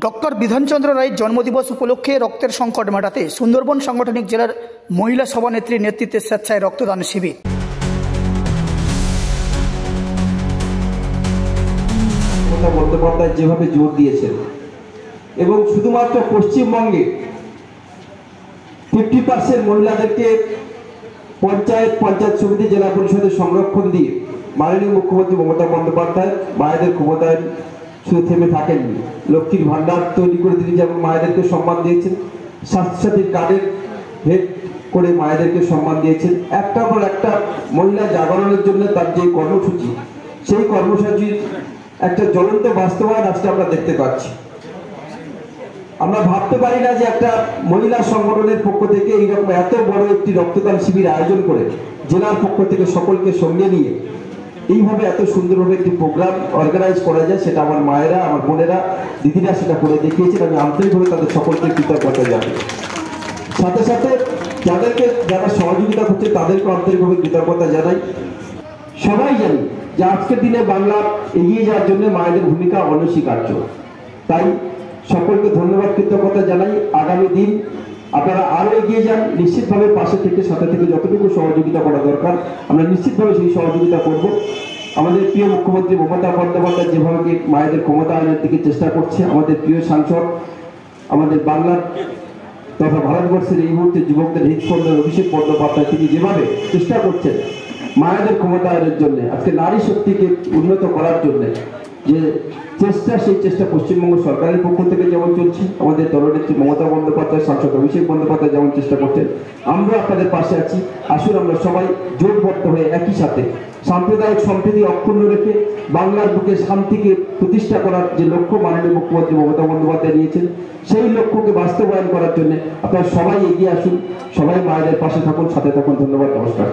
Doctor Bidhanchandra রায়ের জন্মদিবস উপলক্ষে রক্তের সংকট মেটাতে সুন্দরবন সাংগঠনিক জেলার মহিলা সভানেত্রীর নেতৃত্বে স্বেচ্ছায় রক্তদান শিবির। মমতা বন্দ্যোপাধ্যায় যেভাবে জোর দিয়েছেন এবং শুধুমাত্র পশ্চিমবঙ্গে 50% মহিলাদেরকে পঞ্চায়েত সমিতি জেলা পরিষদের সংরক্ষণ দিয়ে মাননীয় মুখ্যমন্ত্রী মমতা বন্দ্যোপাধ্যায় মায়েদের ক্ষমতায়ন শুধু থেমে থাকেননি। লক্ষ্মীর ভান্ডার তৈরি করে তিনি যেমন মায়েদেরকে সম্মান দিয়েছেন, স্বাস্থ্যসাথীর কার্ডের হেড করে মায়েদেরকে সম্মান দিয়েছেন। একটার পর একটা মহিলা জাগরণের জন্য তার যে কর্মসূচি, সেই কর্মসূচির একটা জ্বলন্ত বাস্তবায়ন আজকে আমরা দেখতে পাচ্ছি। আমরা ভাবতে পারি না যে একটা মহিলা সংগঠনের পক্ষ থেকে এইরকম এত বড় একটি রক্তদান শিবির আয়োজন করে জেলার পক্ষ থেকে সকলকে সঙ্গে নিয়ে এইভাবে এত সুন্দরভাবে একটি প্রোগ্রাম অর্গানাইজ করা যায়, সেটা আমার মায়েরা, আমার বোনেরা, দিদিরা সেটা করে দেখিয়েছেন। আমি আন্তরিকভাবে তাদের সকলকে কৃতজ্ঞতা জানাই। সাথে সাথে যারা সহযোগিতা করছে তাদেরকে আন্তরিকভাবে কৃতজ্ঞতা জানাই। সবাই জানি যে আজকের দিনে বাংলা এগিয়ে যাওয়ার জন্য মায়েদের ভূমিকা অনস্বীকার্য। তাই সকলকে ধন্যবাদ, কৃতজ্ঞতা জানাই। আগামী দিন আপনারা আরো এগিয়ে যান, নিশ্চিতভাবে পাশে থেকে সাথে থেকে যতটুকু সহযোগিতা করা দরকার আমরা নিশ্চিতভাবে সেই সহযোগিতা করব। আমাদের প্রিয় মুখ্যমন্ত্রী মমতা বন্দ্যোপাধ্যায় যেভাবে মায়েদের ক্ষমতায়নের দিকে চেষ্টা করছে, আমাদের প্রিয় সাংসদ, আমাদের বাংলার তথা ভারতবর্ষের এই মুহূর্তে যুবকদের হৃদস্পন্দন অভিষেক বন্দ্যোপাধ্যায় তিনি যেভাবে চেষ্টা করছেন মায়েদের ক্ষমতায়নের জন্য, আজকে নারী শক্তিকে উন্নত করার জন্য যে চেষ্টা, সেই চেষ্টা পশ্চিমবঙ্গ সরকারের পক্ষ থেকে যেমন চলছে, আমাদের দলনেত্রী মমতা বন্দ্যোপাধ্যায়, সাংসদ অভিষেক বন্দ্যোপাধ্যায় যেমন চেষ্টা করছেন, আমরা আপনাদের পাশে আছি। আসুন আমরা সবাই জোটবদ্ধ হয়ে একই সাথে সাম্প্রদায়িক সম্প্রীতি অক্ষুণ্ণ রেখে বাংলার বুকে শান্তিকে প্রতিষ্ঠা করার যে লক্ষ্য মাননীয় মুখ্যমন্ত্রী মমতা বন্দ্যোপাধ্যায় নিয়েছেন, সেই লক্ষ্যকে বাস্তবায়ন করার জন্য আপনারা সবাই এগিয়ে আসুন, সবাই মায়েদের পাশে থাকুন, সাথে থাকুন। ধন্যবাদ, নমস্কার।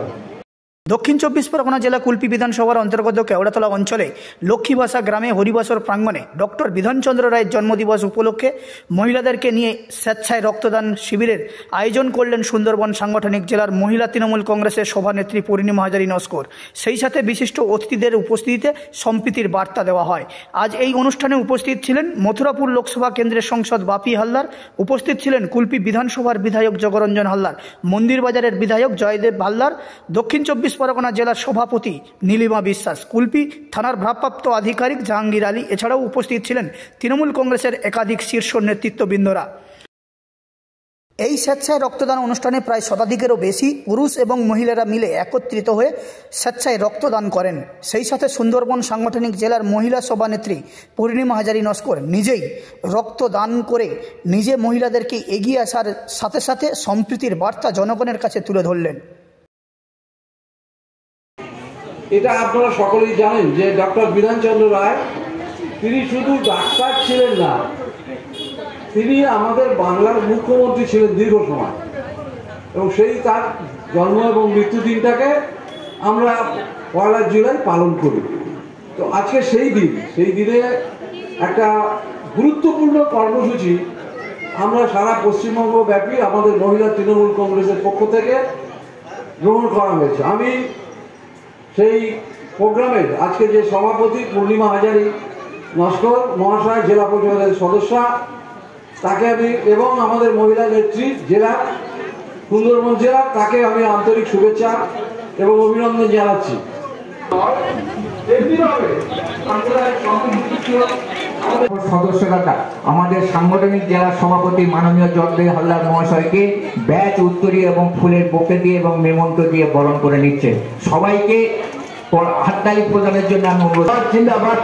দক্ষিণ চব্বিশ পরগনা জেলা কুলপি বিধানসভার অন্তর্গত কেওড়াতলা অঞ্চলে লক্ষ্মীবাসা গ্রামে হরিবাসর প্রাঙ্গণে ডক্টর বিধানচন্দ্র রায়ের জন্মদিবস উপলক্ষে মহিলাদেরকে নিয়ে স্বেচ্ছায় রক্তদান শিবিরের আয়োজন করলেন সুন্দরবন সাংগঠনিক জেলার মহিলা তৃণমূল কংগ্রেসের সভানেত্রী পূর্ণিমা হাজারী নস্কর। সেই সাথে বিশিষ্ট অতিথিদের উপস্থিতিতে সম্প্রীতির বার্তা দেওয়া হয়। আজ এই অনুষ্ঠানে উপস্থিত ছিলেন মথুরাপুর লোকসভা কেন্দ্রের সাংসদ বাপি হালদার, উপস্থিত ছিলেন কুলপি বিধানসভার বিধায়ক জগরঞ্জন হালদার, মন্দিরবাজারের বিধায়ক জয়দেব হালদার, দক্ষিণ চব্বিশ পরগনা জেলার সভাপতি নীলিমা বিশ্বাস, কুলপি থানার ভারপ্রাপ্ত আধিকারিক জাহাঙ্গীর আলী, এছাড়াও উপস্থিত ছিলেন তৃণমূল কংগ্রেসের একাধিক শীর্ষ নেতৃত্ববৃন্দরা। এই স্বেচ্ছায় রক্তদান অনুষ্ঠানে প্রায় শতাধিকেরও বেশি পুরুষ এবং মহিলারা মিলে একত্রিত হয়ে স্বেচ্ছায় রক্তদান করেন। সেই সাথে সুন্দরবন সাংগঠনিক জেলার মহিলা সভানেত্রী পূর্ণিমা হাজারী নস্কর নিজেই রক্তদান করে নিজে মহিলাদেরকে এগিয়ে আসার সাথে সাথে সম্প্রীতির বার্তা জনগণের কাছে তুলে ধরলেন। এটা আপনারা সকলেই জানেন যে ডক্টর বিধানচন্দ্র রায় তিনি শুধু ডাক্তার ছিলেন না, তিনি আমাদের বাংলার মুখ্যমন্ত্রী ছিলেন দীর্ঘ সময়, এবং সেই তার জন্ম এবং মৃত্যু দিনটাকে আমরা 1 জুলাই পালন করি। তো আজকে সেই দিনে একটা গুরুত্বপূর্ণ কর্মসূচি আমরা সারা পশ্চিমবঙ্গ ব্যাপী আমাদের মহিলা তৃণমূল কংগ্রেসের পক্ষ থেকে গ্রহণ করা হয়েছে। আমি সেই প্রোগ্রামের আজকে যে সভাপতি পূর্ণিমা হাজারী নস্কর মহাশয়, জেলা পরিষদের সদস্যা, তাকে আমি এবং আমাদের মহিলা নেত্রী জেলা সুন্দরবন জেলা, তাকে আমি আন্তরিক শুভেচ্ছা এবং অভিনন্দন জানাচ্ছি। সদস্যরা আমাদের সাংগঠনিক জেলা সভাপতি মাননীয় জয়দেব হালদার মহাশয়কে ব্যাচ, উত্তরী এবং ফুলের বোকে দিয়ে এবং মেমন্ত দিয়ে বরণ করে নিচ্ছে। সবাইকে হাততালি প্রদানের জন্য আমি অনুরোধ। জিন্দাবাদ।